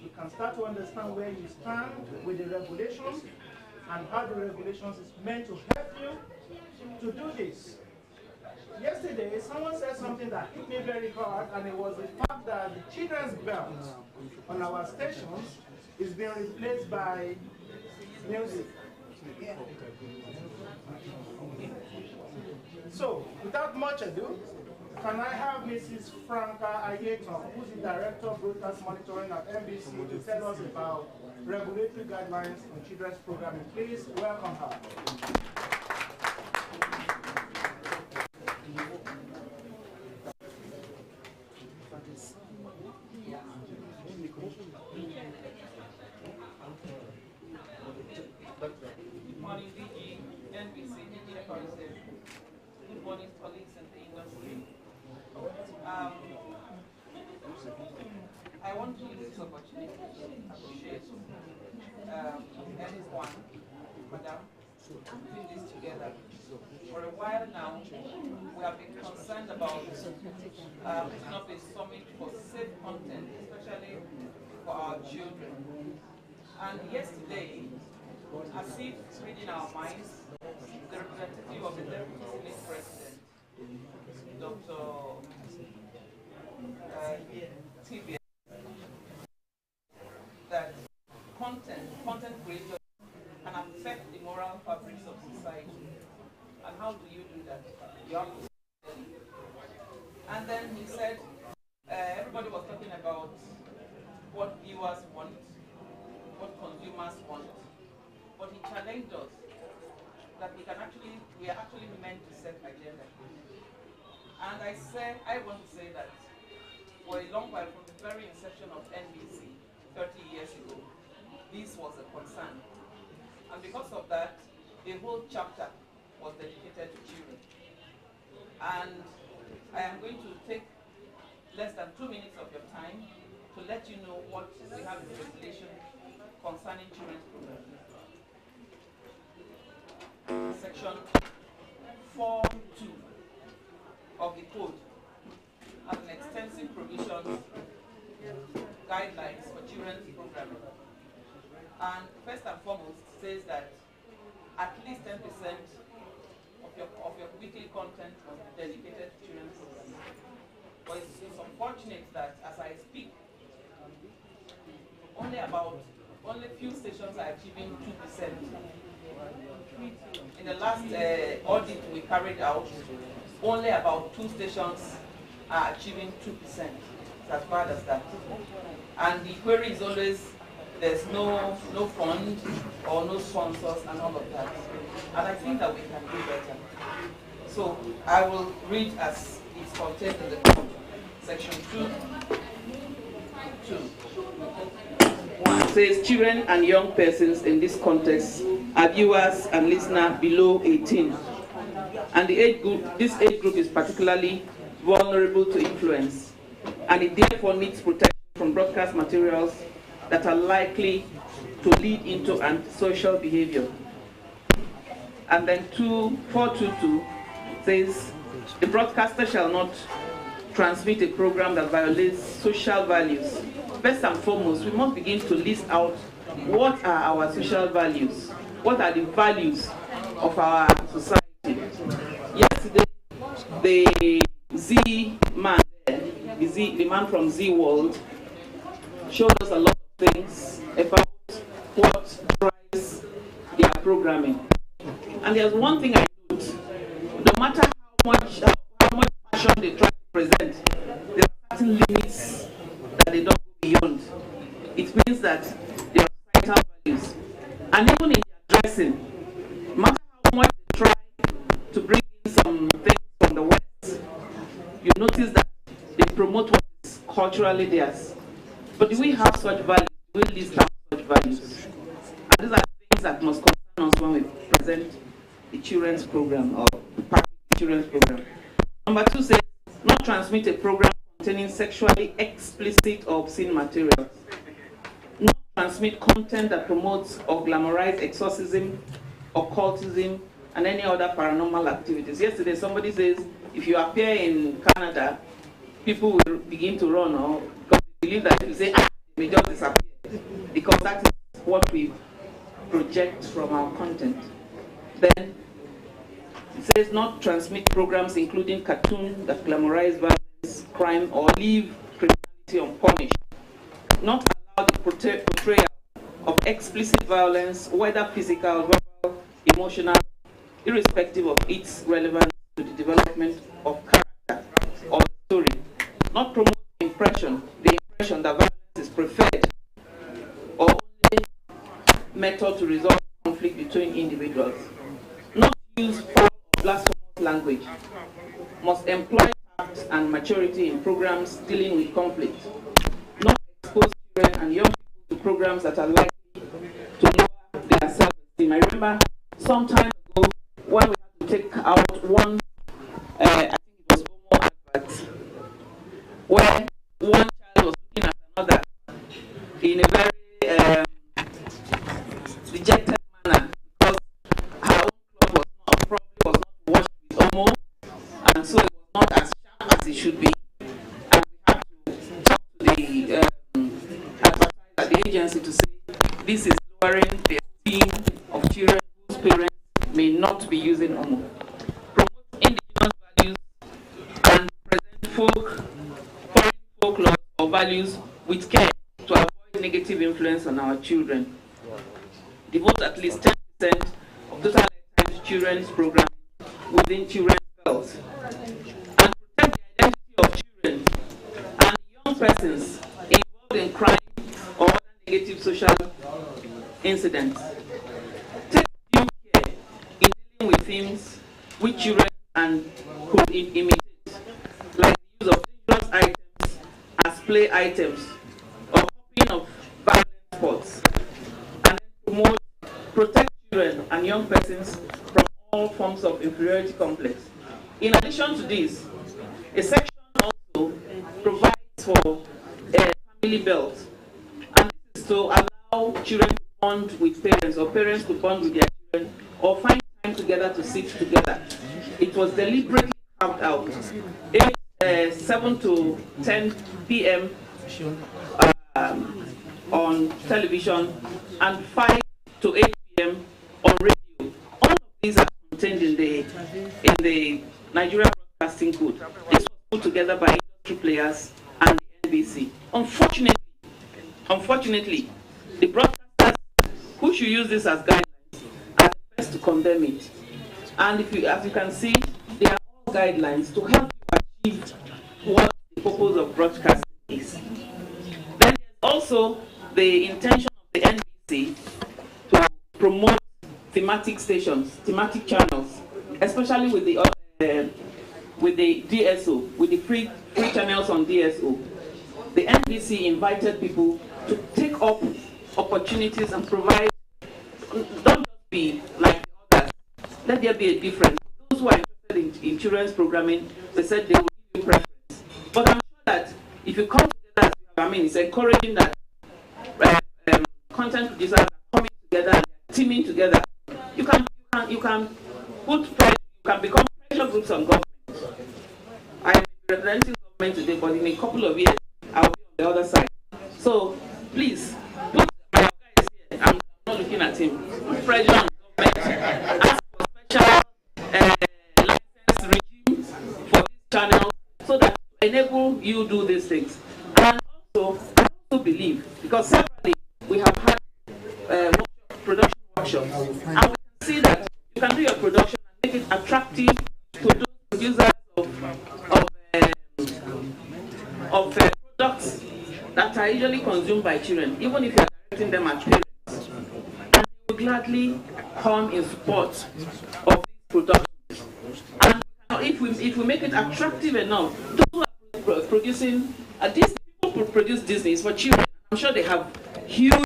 you can start to understand where you stand with the regulations and how the regulations is meant to help you to do this. Yesterday, someone said something that hit me very hard, and it was the fact that the children's belt on our stations is being replaced by music. So, without much ado, can I have Mrs. Franca Ayeton, who's the Director of Broadcast Monitoring at NBC, to tell us about regulatory guidelines on children's programming? Please welcome her. Good morning, DG, NBC, DG Council. Good morning, colleagues in the industry. I want to use this opportunity to appreciate everyone, Madam, putting this together. For a while now, we have been concerned about putting up a summit for safe content, especially for our children. And yesterday, as if reading our minds, the representative of the Deputy Senate President, Dr. TBS, that content creators can affect the moral fabrics of society. And how do you do that? You have to study. And then he said, everybody was talking about what viewers want, what consumers want. But he challenged us that we are actually meant to set agenda. And I want to say that for a long while, from the very inception of NBC 30 years ago, this was a concern. And because of that, a whole chapter was dedicated to children. And I am going to take less than 2 minutes of your time to let you know what we have in the regulation concerning children's programming. Section 4.2 of the code has an extensive provision guidelines for children's programming. And first and foremost says that at least 10% of your weekly content must be dedicated to children's programming. But it's unfortunate that as I speak, only few stations are achieving 2%. In the last audit we carried out, only about 2 stations are achieving 2%. It's as bad as that. And the query is always, there's no fund or no sponsors and all of that. And I think that we can do better. So I will read as it's contained in the code. Section 2.2. 1 says children and young persons in this context are viewers and listeners below 18. And this age group is particularly vulnerable to influence, and it therefore needs protection from broadcast materials that are likely to lead into antisocial behavior. And then 422 says the broadcaster shall not transmit a program that violates social values. First and foremost, we must begin to list out what are our social values, what are the values of our society. Yesterday, the Z-man, the man from Z-World, showed us a lot of things about what drives their programming. And there's one thing I note: no matter how much passion they try to present, there are certain limits that they don't go beyond. It means that there are societal values. And even in their dressing, no matter how much they try to bring in some things from the West, you notice that they promote what is culturally theirs. But do we have such values? Do we list out such values? And these are things that must concern us when we present the children's program or the children's program. Number 2 says, not transmit a program containing sexually explicit or obscene materials. Not transmit content that promotes or glamorizes exorcism, occultism, and any other paranormal activities. Yesterday, somebody says, if you appear in Canada, people will begin to run, or because they believe that if you say, they may just disappear. because that is what we project from our content. Then it says not transmit programs including cartoons that glamorize violence, crime, or leave criminality unpunished. Not allow the portrayal of explicit violence, whether physical, verbal, emotional, irrespective of its relevance to the development of character or the story. Not promote the impression that violence is preferred or only method to resolve conflict between individuals. Not use foul or blasphemous language. Must employ tact and maturity in programs dealing with conflict. Not expose children and young people to programs that are likely to lower their self-esteem. I remember some time ago when we had to take out one, I think it was Omo advert, where one child was looking at another in a very dejected manner because her own cloth was not washed with Omo, and so it was not as sharp as it should be. And we had to talk to the advertiser at the agency to say this is lowering the esteem of children whose parents may not be using Omo. Promote indigenous values and present foreign folklore or values with care to avoid negative influence on our children. Devote at least 10% of total time to children's programming within children's belts. And protect the identity of children and young persons involved in crime or other negative social incidents. Take due care in dealing with themes which children could imitate, like the use of dangerous items as play items or copying of violent sports. And then protect children and young persons from all forms of inferiority complex. In addition to this, a section also provides for a family belt, and this is to allow children to bond with parents or parents to bond with their children or find time together to sit together. It was deliberately carved out. 7 to 10 p.m. On television and 5 to 8 p.m. on radio. All of these are contained in the Nigerian Broadcasting Code. This was put together by industry players and the NBC. Unfortunately, the broadcasters who should use this as guidelines are the first to condemn it. And as you can see, they are all guidelines to help you achieve what the purpose of broadcasting is. Then there's also the intention of the NBC to promote thematic stations, thematic channels, especially with the DSO, with the free channels on DSO. The NBC invited people to take up opportunities and provide, don't just be like the others, let there be a difference. Those who are interested in children's programming, they said they will give you preference. But I'm sure that if you come together, it's encouraging that content producers are coming together and teaming together. You can put pressure, you can become pressure groups on government. I'm representing government today, but in a couple of years, I'll be on the other side. So please, put my guy is here. I'm not looking at him. Put pressure on government. Ask for special license regime for this channel so that to enable you do these things. And also, I also believe, because separately we have had production workshops, and we can see that you can do your production and make it attractive to those producers of products that are usually consumed by children, even if you are directing them at parents. And they will gladly come in support of these productions. And if we make it attractive enough, those who are producing, these people who produce Disney is for children. I'm sure they have huge